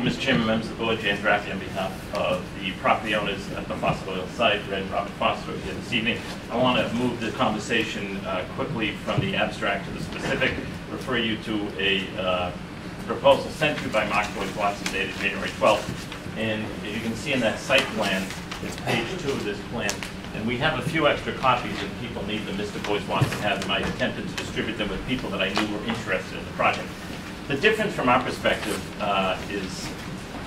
Mr. Chairman, members of the board. James Raffi on behalf of the property owners at the fossil oil site, Red and Robert Foster, here this evening. I want to move the conversation quickly from the abstract to the specific, refer you to a proposal sent to you by Mark Boyce Watson dated January 12th. And as you can see in that site plan, it's page 2 of this plan. And we have a few extra copies if people need them. Mr. Boyce Watson has them. I attempted to distribute them with people that I knew were interested in the project. The difference from our perspective is,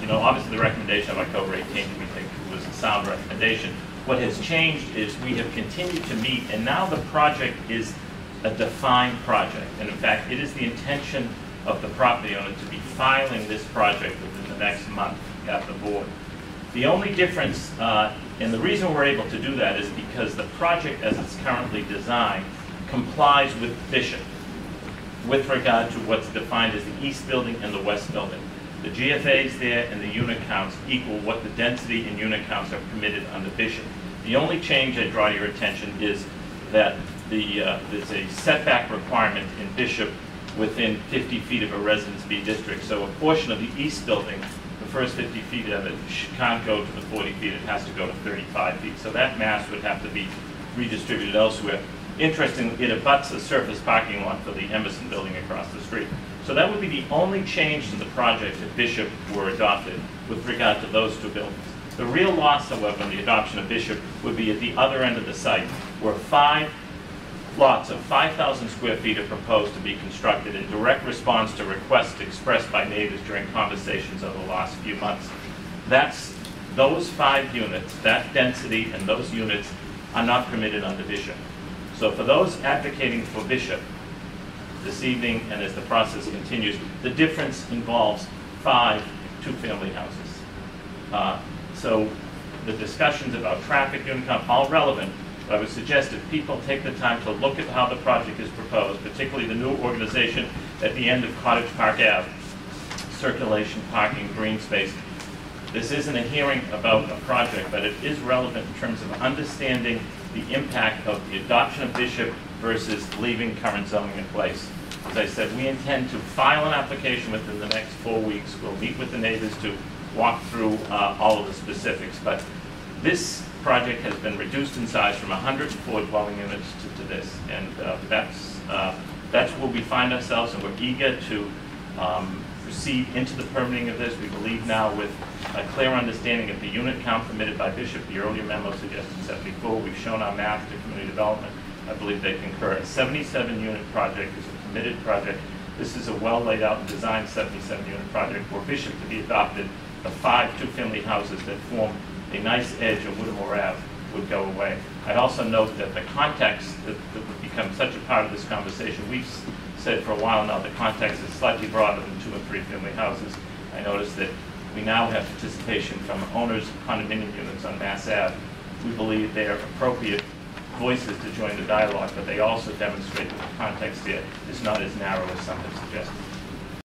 obviously the recommendation of October 18th we think was a sound recommendation. What has changed is we have continued to meet, and now the project is a defined project. And in fact, it is the intention of the property owner to be filing this project within the next month at the board. The only difference, and the reason we're able to do that is because the project as it's currently designed complies with Bishop with regard to what's defined as the east building and the west building. The GFAs there and the unit counts equal what the density and unit counts are permitted under Bishop. The only change I draw to your attention is that there's a setback requirement in Bishop within 50 feet of a Residence B district. So a portion of the east building, the first 50 feet of it can't go to the 40 feet, it has to go to 35 feet. So that mass would have to be redistributed elsewhere. Interestingly, it abuts the surface parking lot for the Emerson building across the street. So that would be the only change to the project if Bishop were adopted with regard to those two buildings. The real loss, however, in the adoption of Bishop would be at the other end of the site, where 5 lots of 5,000 square feet are proposed to be constructed in direct response to requests expressed by neighbors during conversations over the last few months. Those 5 units, that density and those units are not permitted under Bishop. So for those advocating for Bishop this evening and as the process continues, the difference involves 5 two-family houses. So the discussions about traffic unit count, all relevant, but I would suggest if people take the time to look at how the project is proposed, particularly the new organization at the end of Cottage Park Ave, circulation, parking, green space. This isn't a hearing about a project, but it is relevant in terms of understanding the impact of the adoption of Bishop versus leaving current zoning in place. As I said, we intend to file an application within the next 4 weeks. We'll meet with the neighbors to walk through all of the specifics. But this project has been reduced in size from 104 dwelling units to this. And that's where we find ourselves, and we're eager to proceed into the permitting of this. We believe now with a clear understanding of the unit count permitted by Bishop. The earlier memo suggested 74. We've shown our math to community development. I believe they concur. A 77-unit project is a permitted project. This is a well laid out and designed 77-unit project for Bishop to be adopted. The 5 two-family houses that form a nice edge of Whittemore Ave would go away. I'd also note that the context that would become such a part of this conversation, we've said for a while now the context is slightly broader than 2- and 3-family houses. I noticed that we now have participation from owners of condominium units on Mass Ave. We believe they are appropriate voices to join the dialogue, but they also demonstrate that the context here is not as narrow as some have suggested.